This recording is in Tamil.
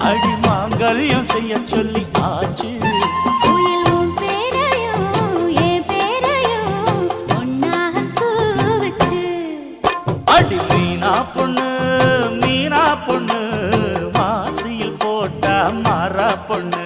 அடி மாங்கல்யம் செய்ய சொல்லி ஆச்சு. அடி மீனா பொண்ணு மாசியில் போட்டா மாறா பொண்ணு.